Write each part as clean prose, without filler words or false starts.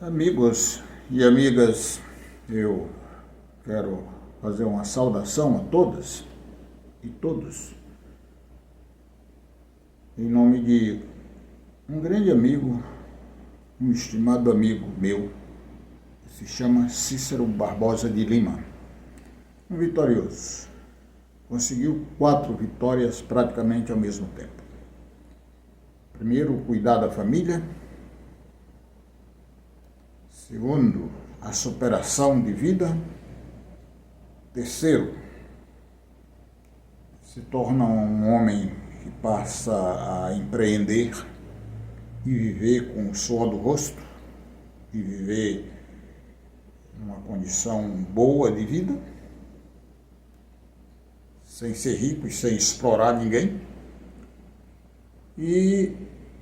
Amigos e amigas, eu quero fazer uma saudação a todas e todos, em nome de um grande amigo, um estimado amigo meu, que se chama Cícero Barbosa de Lima, um vitorioso. Conseguiu 4 vitórias praticamente ao mesmo tempo. Primeiro, cuidar da família. Segundo, a superação de vida. Terceiro, se torna um homem que passa a empreender e viver com o suor do rosto, e viver numa condição boa de vida, sem ser rico e sem explorar ninguém. E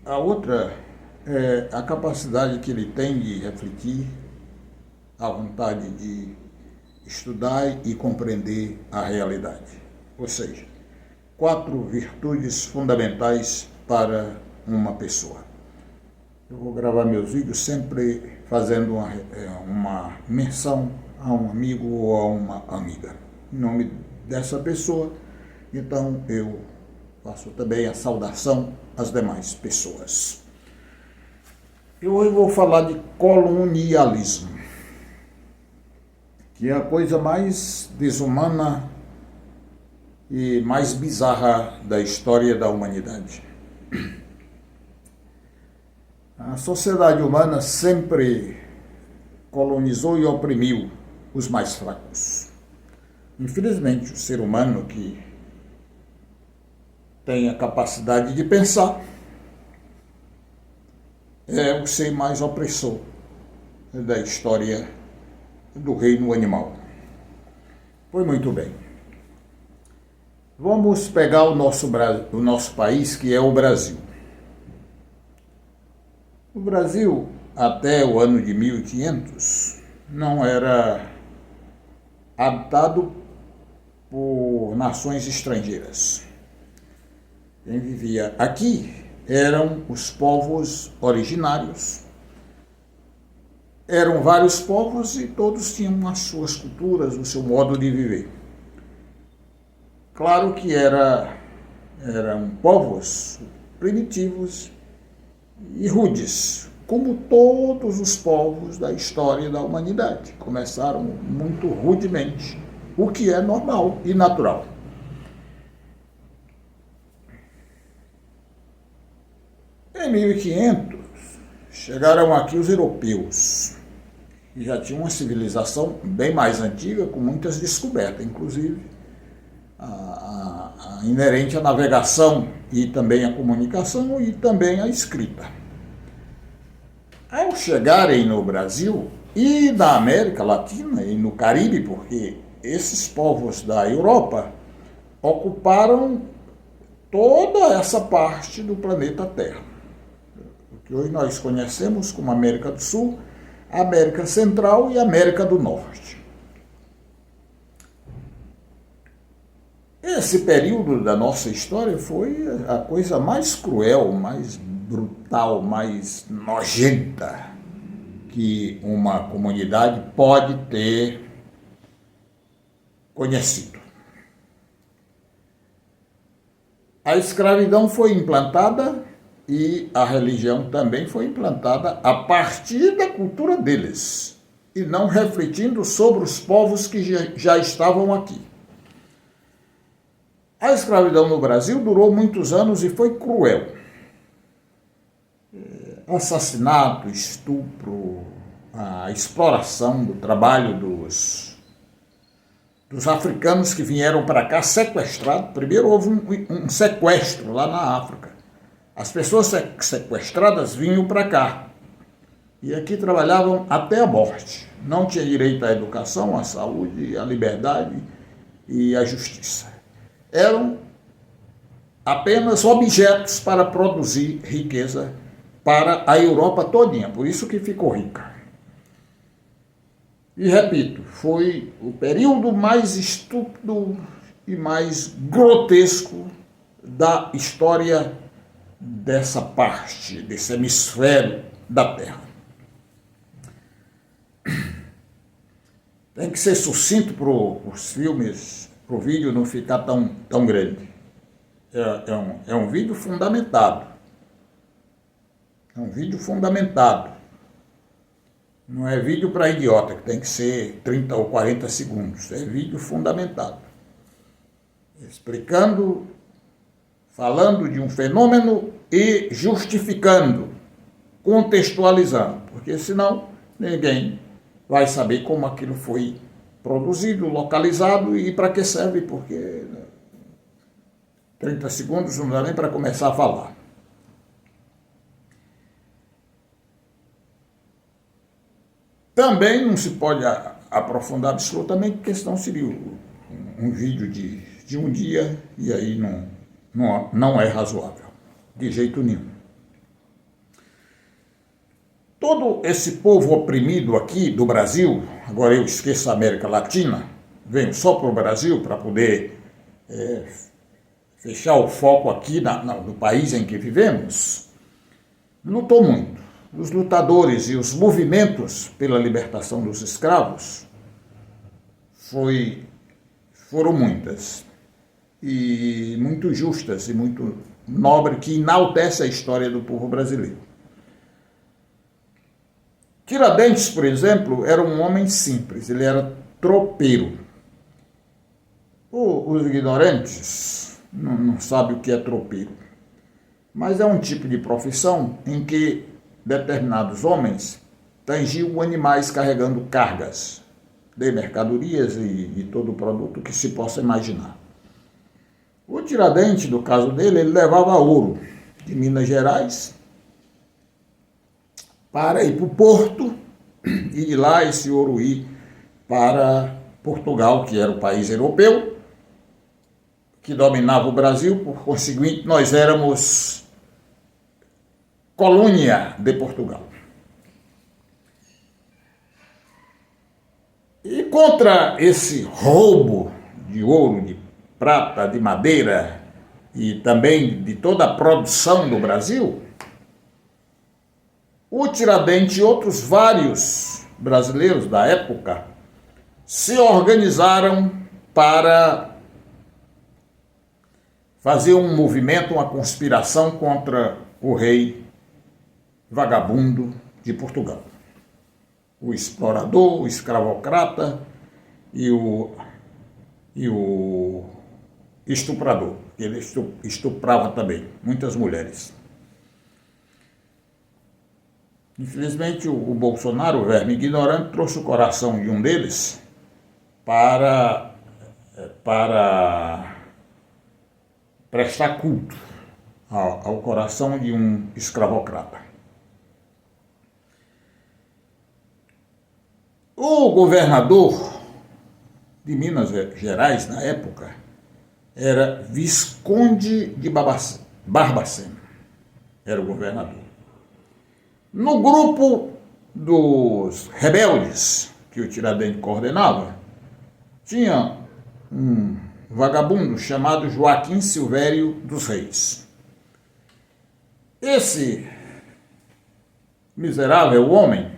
a outra é a capacidade que ele tem de refletir, a vontade de estudar e compreender a realidade. Ou seja, 4 virtudes fundamentais para uma pessoa. Eu vou gravar meus vídeos sempre fazendo uma menção a um amigo ou a uma amiga, em nome dessa pessoa. Então eu faço também a saudação às demais pessoas. Eu hoje vou falar de colonialismo, que é a coisa mais desumana e mais bizarra da história da humanidade. A sociedade humana sempre colonizou e oprimiu os mais fracos. Infelizmente, o ser humano que tem a capacidade de pensar é o ser mais opressor da história do reino animal. Pois muito bem. Vamos pegar o nosso país, que é o Brasil. O Brasil, até o ano de 1500, não era habitado por nações estrangeiras. Quem vivia aqui eram os povos originários. Eram vários povos e todos tinham as suas culturas, o seu modo de viver. Claro que eram povos primitivos e rudes, como todos os povos da história da humanidade. Começaram muito rudemente, o que é normal e natural. Em 1500, chegaram aqui os europeus, que já tinham uma civilização bem mais antiga, com muitas descobertas, inclusive a inerente à navegação e também à comunicação e também à escrita. Ao chegarem no Brasil e na América Latina e no Caribe, porque esses povos da Europa ocuparam toda essa parte do planeta Terra, que hoje nós conhecemos como América do Sul, América Central e América do Norte. Esse período da nossa história foi a coisa mais cruel, mais brutal, mais nojenta que uma comunidade pode ter conhecido. A escravidão foi implantada e a religião também foi implantada a partir da cultura deles, e não refletindo sobre os povos que já estavam aqui. A escravidão no Brasil durou muitos anos e foi cruel. Assassinato, estupro, a exploração do trabalho dos africanos que vieram para cá sequestrados. Primeiro houve um sequestro lá na África. As pessoas sequestradas vinham para cá e aqui trabalhavam até a morte. Não tinha direito à educação, à saúde, à liberdade e à justiça. Eram apenas objetos para produzir riqueza para a Europa todinha, por isso que ficou rica. E repito, foi o período mais estúpido e mais grotesco da história dessa parte, desse hemisfério da Terra. Tem que ser sucinto para os filmes, para o vídeo não ficar tão grande. É um vídeo fundamentado. É um vídeo fundamentado. Não é vídeo para idiota, que tem que ser 30 ou 40 segundos. É vídeo fundamentado. Explicando, falando de um fenômeno e justificando, contextualizando. Porque senão ninguém vai saber como aquilo foi produzido, localizado e para que serve, porque 30 segundos não dá nem para começar a falar. Também não se pode aprofundar absolutamente, porque senão seria um vídeo de um dia e aí não é razoável, de jeito nenhum. Todo esse povo oprimido aqui do Brasil, agora eu esqueço a América Latina, venho só para o Brasil para poder fechar o foco aqui no país em que vivemos, lutou muito. Os lutadores e os movimentos pela libertação dos escravos foram muitas e muito justas e muito nobres, que enaltece a história do povo brasileiro. Tiradentes, por exemplo, era um homem simples, ele era tropeiro. Os ignorantes não sabem o que é tropeiro, mas é um tipo de profissão em que determinados homens tangiam animais carregando cargas de mercadorias e todo o produto que se possa imaginar. O Tiradentes, no caso dele, ele levava ouro de Minas Gerais para ir para o porto e de lá esse ouro ir para Portugal, que era o país europeu, que dominava o Brasil, por conseguinte nós éramos colônia de Portugal. E contra esse roubo de ouro, de prata, de madeira e também de toda a produção do Brasil, o Tiradentes e outros vários brasileiros da época se organizaram para fazer um movimento, uma conspiração contra o rei vagabundo de Portugal. O explorador, o escravocrata e o estuprador. Ele estuprava também muitas mulheres. Infelizmente, o Bolsonaro, o verme ignorante, trouxe o coração de um deles para prestar culto ao coração de um escravocrata. O governador de Minas Gerais, na época, era Visconde de Barbacena. Era o governador. No grupo dos rebeldes que o Tiradentes coordenava, tinha um vagabundo chamado Joaquim Silvério dos Reis. Esse miserável homem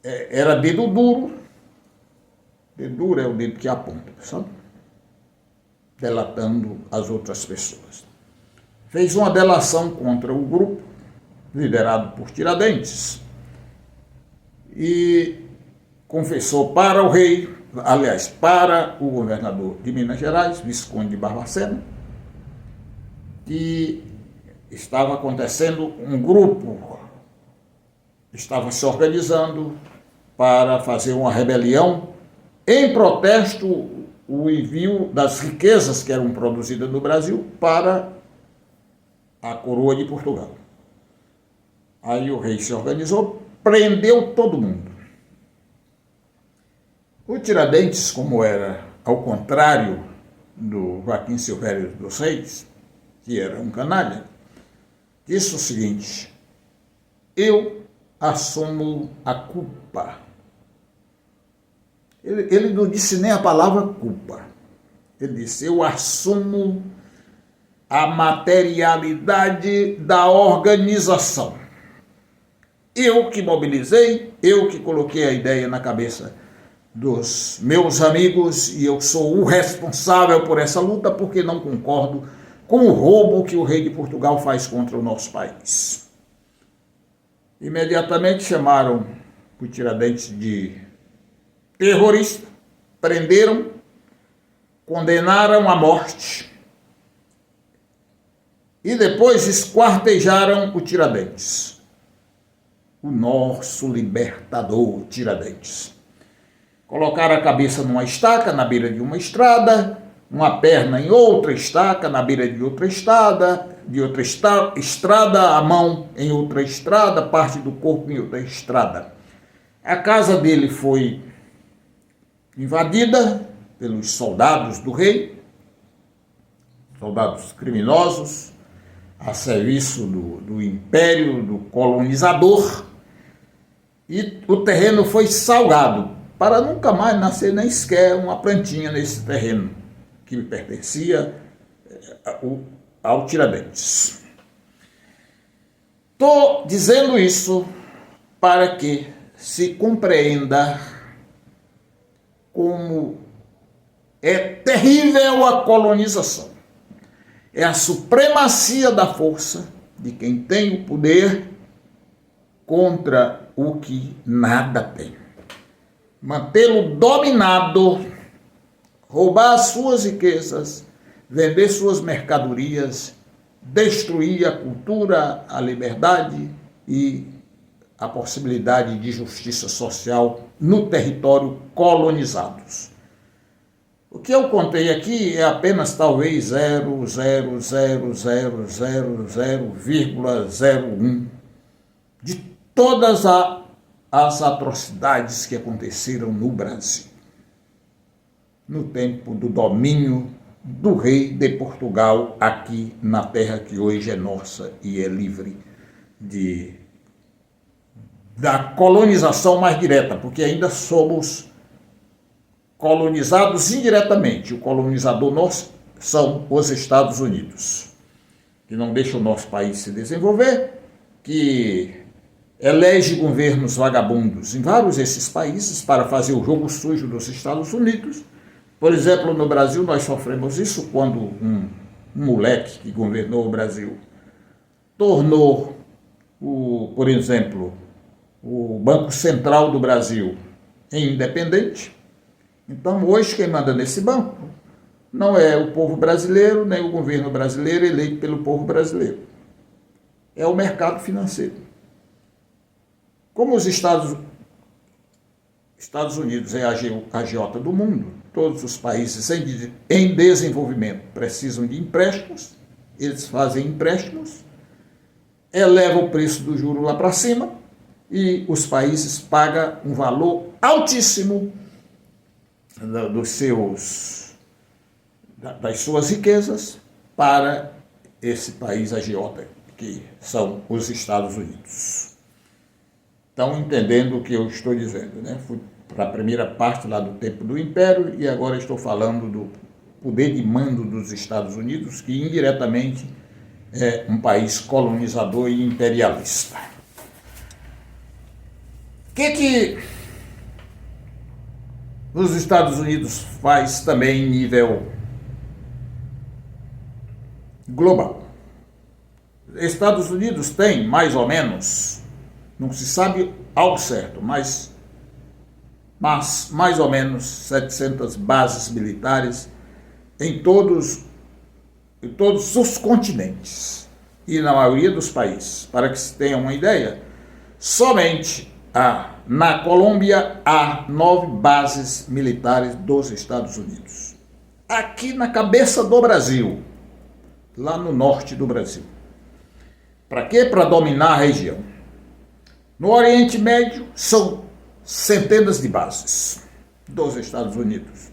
era dedo duro. Dedo duro é o dedo que aponta, sabe? Delatando as outras pessoas. Fez uma delação contra o grupo, liderado por Tiradentes, e confessou para o rei, aliás, para o governador de Minas Gerais, Visconde de Barbacena, que estava acontecendo um grupo, estava se organizando para fazer uma rebelião em protesto o envio das riquezas que eram produzidas no Brasil para a coroa de Portugal. Aí o rei se organizou, prendeu todo mundo. O Tiradentes, como era ao contrário do Joaquim Silvério dos Reis, que era um canalha, disse o seguinte: eu assumo a culpa. Ele não disse nem a palavra culpa. Ele disse: eu assumo a materialidade da organização. Eu que mobilizei, eu que coloquei a ideia na cabeça dos meus amigos e eu sou o responsável por essa luta porque não concordo com o roubo que o rei de Portugal faz contra o nosso país. Imediatamente chamaram o Tiradentes de terrorista, prenderam, condenaram à morte e depois esquartejaram o Tiradentes, o nosso libertador Tiradentes. Colocaram a cabeça numa estaca na beira de uma estrada, uma perna em outra estaca na beira de outra estrada, a mão em outra estrada, parte do corpo em outra estrada. A casa dele foi invadida pelos soldados do rei, soldados criminosos, a serviço do império, do colonizador, e o terreno foi salgado para nunca mais nascer nem sequer uma plantinha nesse terreno que pertencia ao Tiradentes. Estou dizendo isso para que se compreenda como é terrível a colonização. É a supremacia da força de quem tem o poder contra o que nada tem. Mantê-lo dominado, roubar as suas riquezas, vender suas mercadorias, destruir a cultura, a liberdade e a possibilidade de justiça social no território colonizados. O que eu contei aqui é apenas talvez 0,00000,01 de todas as atrocidades que aconteceram no Brasil, no tempo do domínio do rei de Portugal aqui na terra que hoje é nossa e é livre da colonização mais direta, porque ainda somos colonizados indiretamente. O colonizador nosso são os Estados Unidos, que não deixa o nosso país se desenvolver, que elege governos vagabundos em vários desses países para fazer o jogo sujo dos Estados Unidos. Por exemplo, no Brasil nós sofremos isso quando um moleque que governou o Brasil tornou, por exemplo, o Banco Central do Brasil independente. Então, hoje, quem manda nesse banco não é o povo brasileiro, nem o governo brasileiro eleito pelo povo brasileiro. É o mercado financeiro. Como os Estados Unidos é a agiota do mundo, todos os países em desenvolvimento precisam de empréstimos, eles fazem empréstimos, elevam o preço do juro lá para cima e os países pagam um valor altíssimo das suas riquezas para esse país agiota, que são os Estados Unidos. Estão entendendo o que eu estou dizendo, né? Fui para a primeira parte lá do tempo do Império e agora estou falando do poder de mando dos Estados Unidos, que indiretamente é um país colonizador e imperialista. O que os Estados Unidos faz também em nível global? Estados Unidos tem mais ou menos, não se sabe ao certo, mas mais ou menos 700 bases militares em todos os continentes e na maioria dos países. Para que se tenha uma ideia, somente na Colômbia há 9 bases militares dos Estados Unidos. Aqui na cabeça do Brasil, lá no norte do Brasil. Para quê? Para dominar a região. No Oriente Médio são centenas de bases dos Estados Unidos.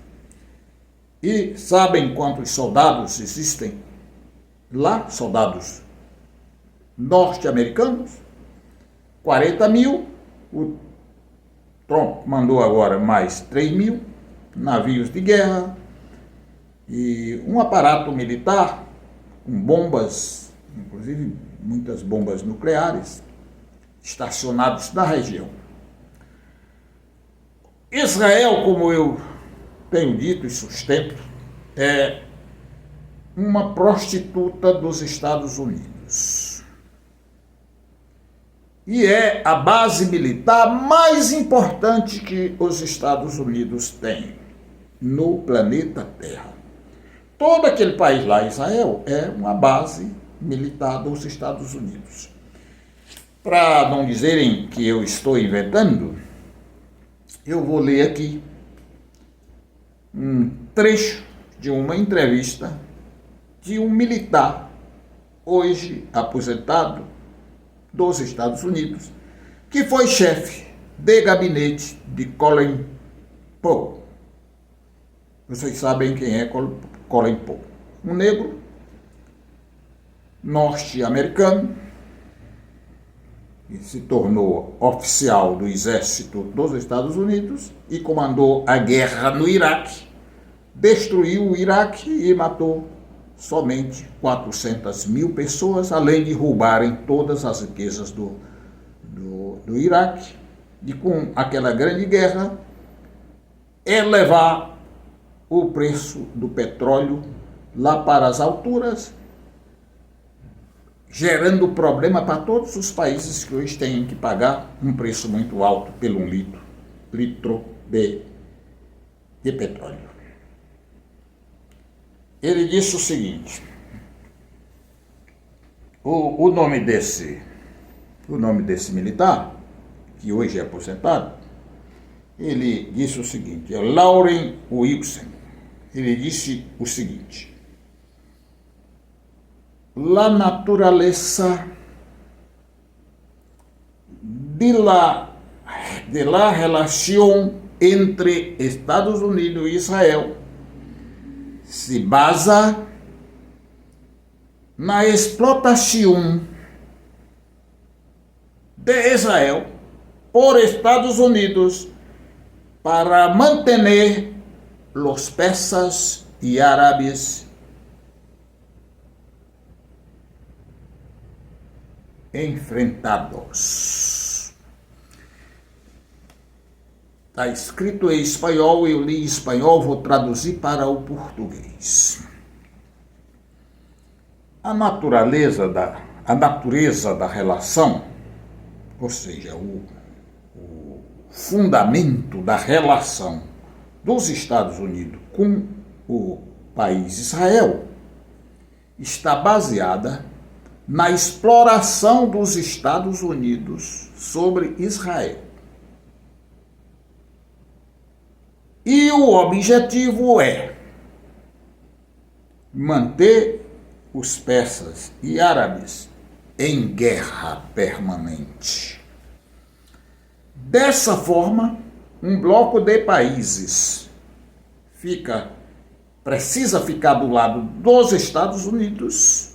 E sabem quantos soldados existem lá? Soldados norte-americanos? 40 mil. O Trump mandou agora mais 3 mil navios de guerra e um aparato militar com bombas, inclusive muitas bombas nucleares, estacionados na região. Israel, como eu tenho dito e sustento, é uma prostituta dos Estados Unidos. E é a base militar mais importante que os Estados Unidos têm no planeta Terra. Todo aquele país lá, Israel, é uma base militar dos Estados Unidos. Para não dizerem que eu estou inventando, eu vou ler aqui um trecho de uma entrevista de um militar, hoje aposentado, dos Estados Unidos, que foi chefe de gabinete de Colin Powell. Vocês sabem quem é Colin Powell. Um negro norte-americano que se tornou oficial do exército dos Estados Unidos e comandou a guerra no Iraque, destruiu o Iraque e matou somente 400 mil pessoas, além de roubarem todas as riquezas do Iraque, e com aquela grande guerra elevar o preço do petróleo lá para as alturas, gerando problema para todos os países que hoje têm que pagar um preço muito alto pelo litro de petróleo. Ele disse o seguinte, o nome desse militar, que hoje é aposentado, ele disse o seguinte, é Lauren Wilson. Ele disse o seguinte: la naturaleza de la relación entre Estados Unidos e Israel se basa na explotação de Israel por Estados Unidos para manter los persas e árabes enfrentados. Está escrito em espanhol, eu li em espanhol, vou traduzir para o português. A natureza da relação, ou seja, o fundamento da relação dos Estados Unidos com o país Israel, está baseada na exploração dos Estados Unidos sobre Israel. E o objetivo é manter os persas e árabes em guerra permanente. Dessa forma, um bloco de países precisa ficar do lado dos Estados Unidos,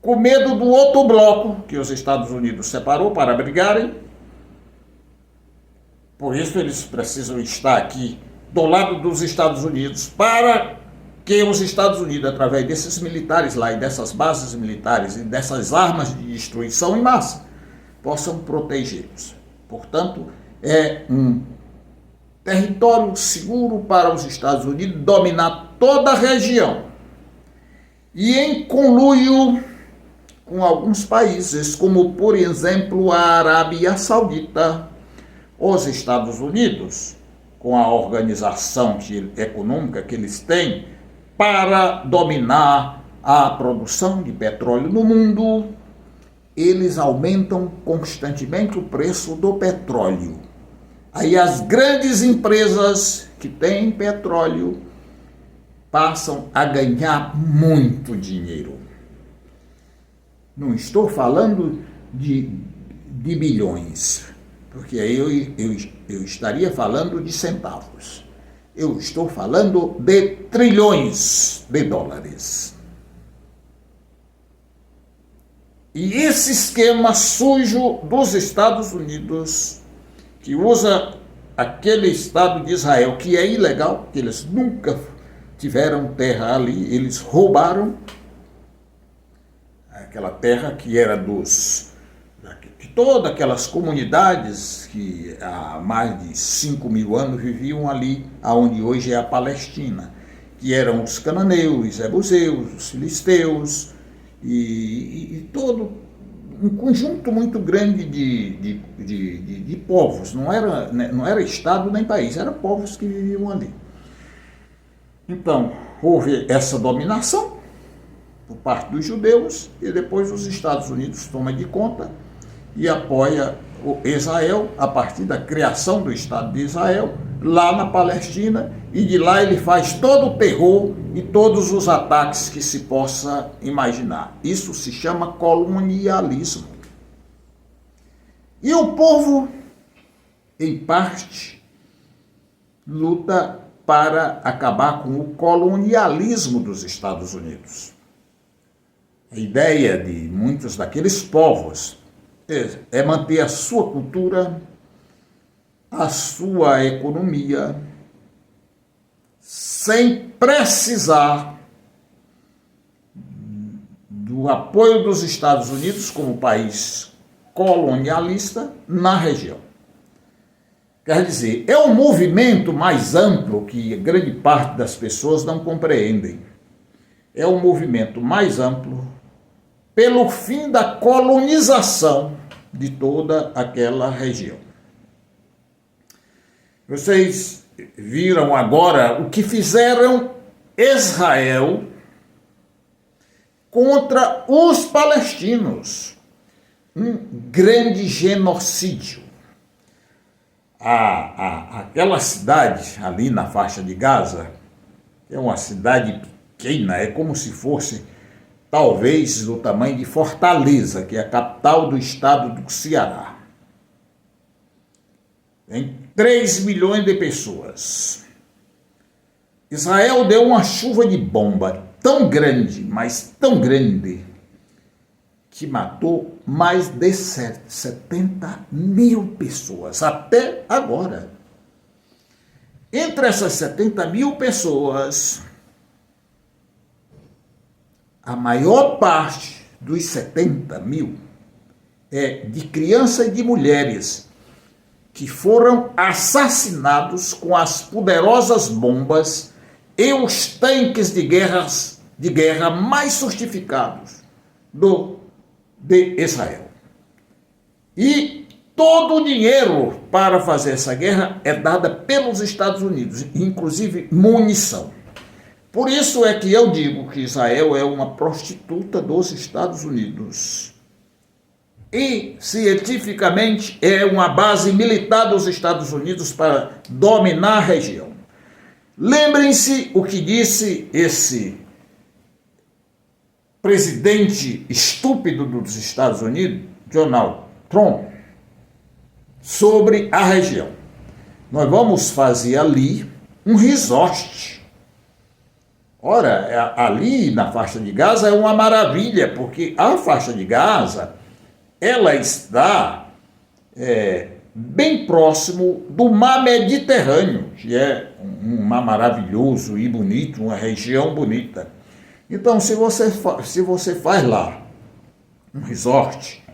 com medo do outro bloco que os Estados Unidos separou para brigarem. Por isso eles precisam estar aqui do lado dos Estados Unidos para que os Estados Unidos, através desses militares lá e dessas bases militares e dessas armas de destruição em massa, possam protegê-los. Portanto, é um território seguro para os Estados Unidos dominar toda a região. E em conluio com alguns países, como por exemplo a Arábia Saudita, os Estados Unidos, com a organização econômica que eles têm para dominar a produção de petróleo no mundo, eles aumentam constantemente o preço do petróleo. Aí as grandes empresas que têm petróleo passam a ganhar muito dinheiro. Não estou falando de bilhões, porque aí eu estaria falando de centavos. Eu estou falando de trilhões de dólares. E esse esquema sujo dos Estados Unidos, que usa aquele Estado de Israel, que é ilegal, que eles nunca tiveram terra ali, eles roubaram aquela terra que era dos de todas aquelas comunidades que há mais de 5.000 anos viviam ali, aonde hoje é a Palestina, que eram os cananeus, os jebuseus, os filisteus e todo um conjunto muito grande de povos. Não era estado nem país, eram povos que viviam ali. Então, houve essa dominação por parte dos judeus e depois os Estados Unidos tomam de conta e apoia o Israel a partir da criação do Estado de Israel lá na Palestina, e de lá ele faz todo o terror e todos os ataques que se possa imaginar. Isso se chama colonialismo. E o povo, em parte, luta para acabar com o colonialismo dos Estados Unidos. A ideia de muitos daqueles povos é manter a sua cultura, a sua economia, sem precisar do apoio dos Estados Unidos como país colonialista na região. Quer dizer, é um movimento mais amplo que grande parte das pessoas não compreendem. É um movimento mais amplo pelo fim da colonização de toda aquela região. Vocês viram agora o que fizeram Israel contra os palestinos. Um grande genocídio. Aquela cidade ali na faixa de Gaza é uma cidade pequena, é como se fosse talvez do tamanho de Fortaleza, que é a capital do estado do Ceará. Tem 3 milhões de pessoas. Israel deu uma chuva de bomba tão grande, mas tão grande, que matou mais de 70.000 pessoas, até agora. Entre essas 70.000 pessoas, a maior parte dos 70.000 é de crianças e de mulheres que foram assassinados com as poderosas bombas e os tanques de guerra mais sofisticados de Israel. E todo o dinheiro para fazer essa guerra é dado pelos Estados Unidos, inclusive munição. Por isso é que eu digo que Israel é uma prostituta dos Estados Unidos. E, cientificamente, é uma base militar dos Estados Unidos para dominar a região. Lembrem-se o que disse esse presidente estúpido dos Estados Unidos, Donald Trump, sobre a região. Nós vamos fazer ali um resort. Ora, ali na faixa de Gaza é uma maravilha, porque a faixa de Gaza, ela está bem próximo do mar Mediterrâneo, que é um mar maravilhoso e bonito, uma região bonita. Então, se você faz lá um resort,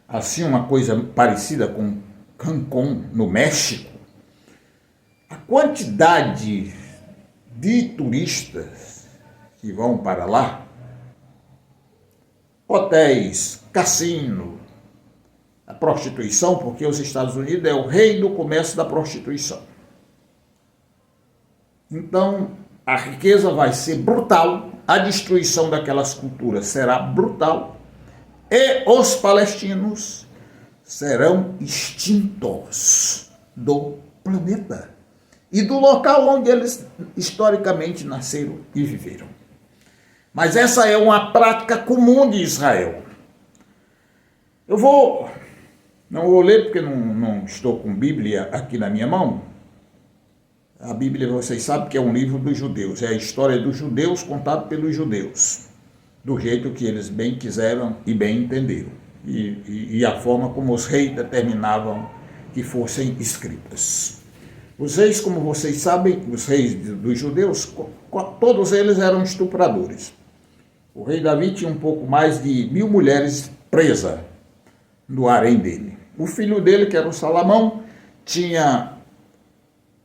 assim uma coisa parecida com Cancún, no México, a quantidade de turistas que vão para lá, hotéis, cassino, a prostituição, porque os Estados Unidos é o rei do comércio da prostituição. Então, a riqueza vai ser brutal, a destruição daquelas culturas será brutal, e os palestinos serão extintos do planeta e do local onde eles historicamente nasceram e viveram. Mas essa é uma prática comum de Israel. Eu não vou ler porque não estou com Bíblia aqui na minha mão. A Bíblia, vocês sabem que é um livro dos judeus, é a história dos judeus contada pelos judeus, do jeito que eles bem quiseram e bem entenderam, e a forma como os reis determinavam que fossem escritas. Os reis, como vocês sabem, os reis dos judeus, todos eles eram estupradores. O rei Davi tinha um pouco mais de 1.000 mulheres presas no harém dele. O filho dele, que era o Salomão, tinha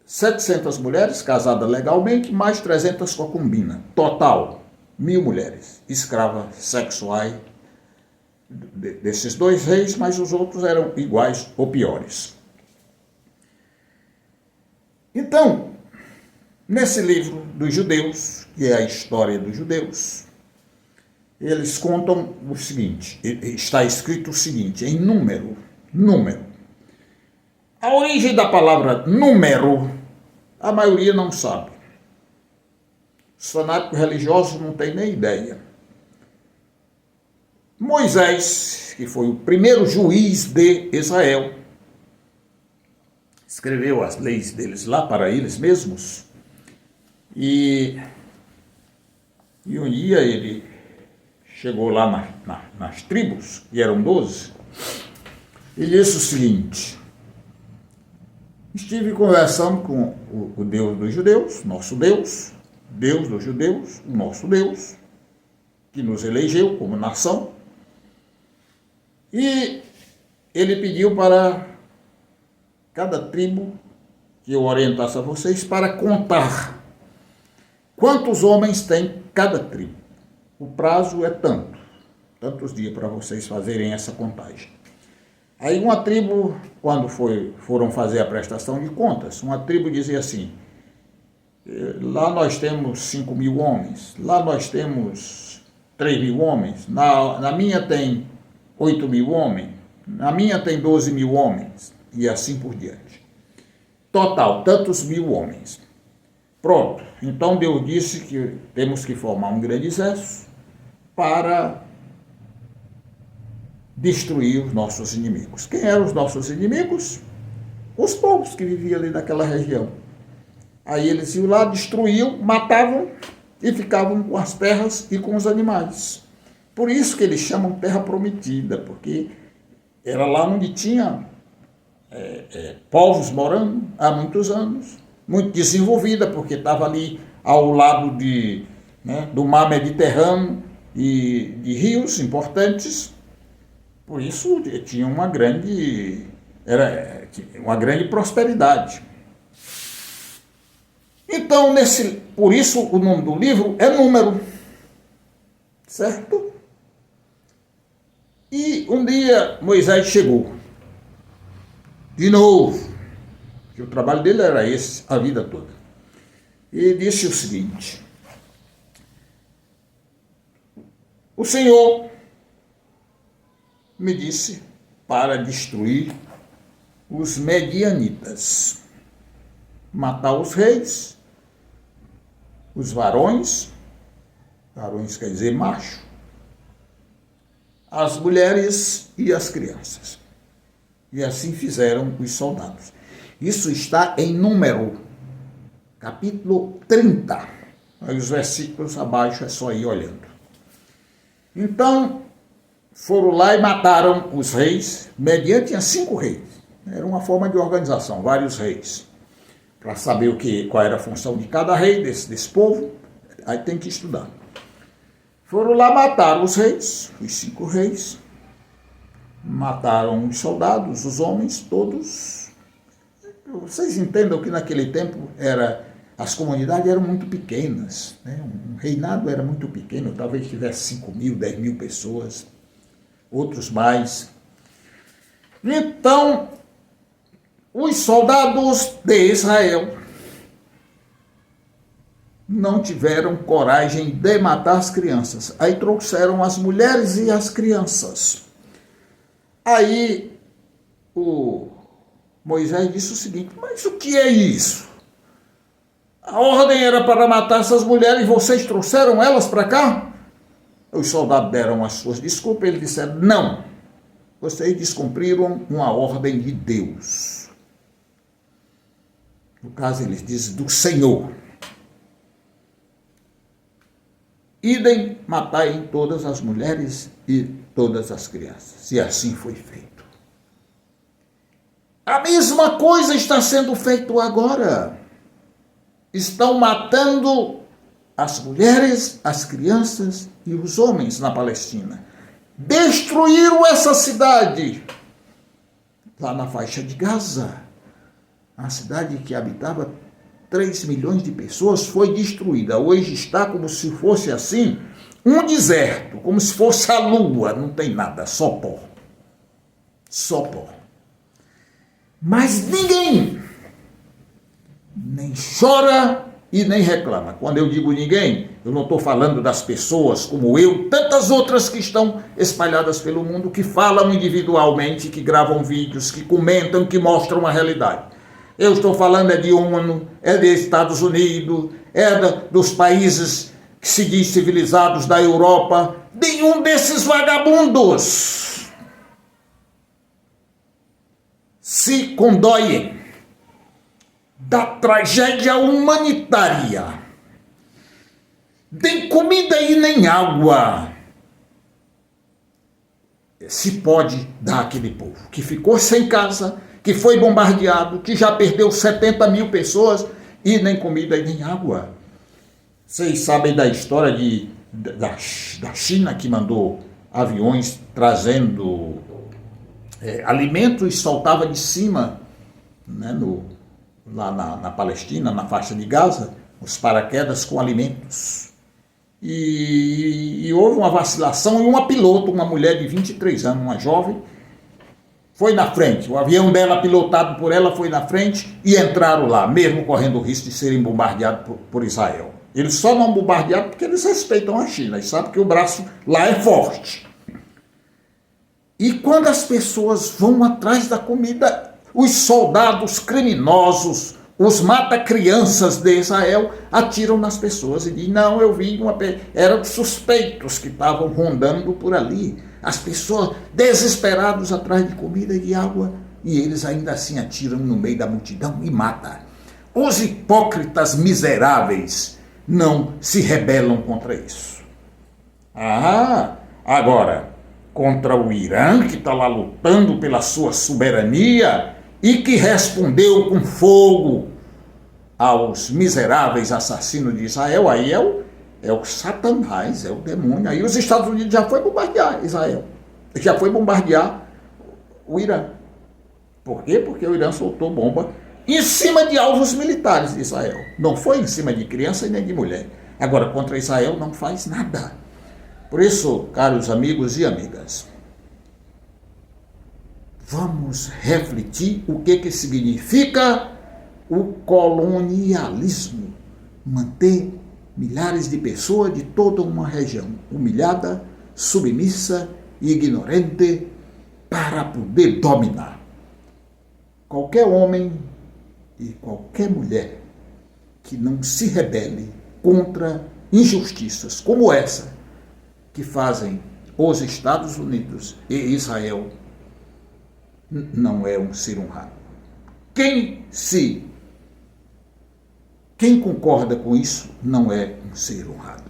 700 mulheres casadas legalmente, mais 300 concubinas. Total, 1000 mulheres, escravas sexuais desses dois reis, mas os outros eram iguais ou piores. Então, nesse livro dos judeus, que é a história dos judeus, eles contam o seguinte, está escrito o seguinte, em número. A origem da palavra número, a maioria não sabe. Os fanáticos religiosos não têm nem ideia. Moisés, que foi o primeiro juiz de Israel, escreveu as leis deles lá para eles mesmos, e um dia ele chegou lá nas tribos, que eram 12, e disse o seguinte: estive conversando com o Deus dos judeus, nosso Deus, Deus dos judeus, o nosso Deus, que nos elegeu como nação, e ele pediu para cada tribo que eu orientasse a vocês para contar quantos homens tem cada tribo. O prazo é tantos dias para vocês fazerem essa contagem. Aí uma tribo, quando foram fazer a prestação de contas, uma tribo dizia assim: lá nós temos 5.000 homens, lá nós temos 3.000 homens, na minha tem 8.000 homens, na minha tem 12.000 homens, e assim por diante. Total, tantos 1.000 homens. Pronto, então Deus disse que temos que formar um grande exército para destruir os nossos inimigos. Quem eram os nossos inimigos? Os povos que viviam ali naquela região. Aí eles iam lá, destruíam, matavam e ficavam com as terras e com os animais. Por isso que eles chamam Terra Prometida, porque era lá onde tinha povos morando há muitos anos, muito desenvolvida, porque estava ali ao lado do mar Mediterrâneo e de rios importantes. Por isso tinha uma grande prosperidade. Então, por isso o nome do livro é Número, certo? E um dia Moisés chegou, de novo, que o trabalho dele era esse, a vida toda, e disse o seguinte: o Senhor me disse para destruir os medianitas, matar os reis, os varões quer dizer macho, as mulheres e as crianças. E assim fizeram os soldados. Isso está em Número, capítulo 30. Aí os versículos abaixo é só ir olhando. Então, foram lá e mataram os reis, mediante tinha 5 reis. Era uma forma de organização, vários reis. Para saber qual era a função de cada rei desse povo, aí tem que estudar. Foram lá, mataram os reis, os 5 reis, mataram os soldados, os homens todos. Vocês entendam que naquele tempo as comunidades eram muito pequenas, né? Um reinado era muito pequeno, talvez tivesse 5.000, 10.000 pessoas, outros mais. Então, os soldados de Israel não tiveram coragem de matar as crianças. Aí trouxeram as mulheres e as crianças. Aí o Moisés disse o seguinte: mas o que é isso? A ordem era para matar essas mulheres e vocês trouxeram elas para cá? Os soldados deram as suas desculpas, eles disseram: não, vocês descumpriram uma ordem de Deus. No caso, eles dizem do Senhor. Idem, matai todas as mulheres e todas as crianças. E assim foi feito. A mesma coisa está sendo feito agora. Estão matando as mulheres, as crianças e os homens na Palestina. Destruíram essa cidade lá na faixa de Gaza, a cidade que habitava 3 milhões de pessoas, foi destruída. Hoje está como se fosse assim, um deserto, como se fosse a lua, não tem nada, só pó. Só pó. Mas ninguém nem chora e nem reclama. Quando eu digo ninguém, eu não estou falando das pessoas como eu, tantas outras que estão espalhadas pelo mundo, que falam individualmente, que gravam vídeos, que comentam, que mostram a realidade. Eu estou falando de ONU, de Estados Unidos, dos países que se diz civilizados da Europa. Nenhum desses vagabundos se condoem da tragédia humanitária. Nem comida e nem água se pode dar àquele povo que ficou sem casa, que foi bombardeado, que já perdeu 70 mil pessoas e nem comida e nem água. Vocês sabem da história da China, que mandou aviões trazendo alimentos e soltava de cima, né, lá na Palestina, na faixa de Gaza, os paraquedas com alimentos. E houve uma vacilação e uma piloto, uma mulher de 23 anos, uma jovem, foi na frente. O avião dela, pilotado por ela, foi na frente e entraram lá, mesmo correndo o risco de serem bombardeados por Israel. Eles só não bombardearam porque eles respeitam a China e sabem que o braço lá é forte. E quando as pessoas vão atrás da comida, os soldados criminosos, os mata-crianças de Israel, atiram nas pessoas e dizem, não, eu vi eram suspeitos que estavam rondando por ali. As pessoas desesperadas atrás de comida e de água, e eles ainda assim atiram no meio da multidão e matam. Os hipócritas miseráveis não se rebelam contra isso. Agora, contra o Irã, que está lá lutando pela sua soberania e que respondeu com fogo aos miseráveis assassinos de Israel, aí é o Satanás, é o demônio. Aí os Estados Unidos já foi bombardear Israel, já foi bombardear o Irã. Por quê? Porque o Irã soltou bomba em cima de alvos militares de Israel. Não foi em cima de criança e nem de mulher. Agora, contra Israel não faz nada. Por isso, caros amigos e amigas, vamos refletir o que significa o colonialismo. Manter milhares de pessoas de toda uma região humilhada, submissa e ignorante para poder dominar. Qualquer homem e qualquer mulher que não se rebele contra injustiças como essa que fazem os Estados Unidos e Israel não é um ser honrado. Quem concorda com isso não é um ser honrado.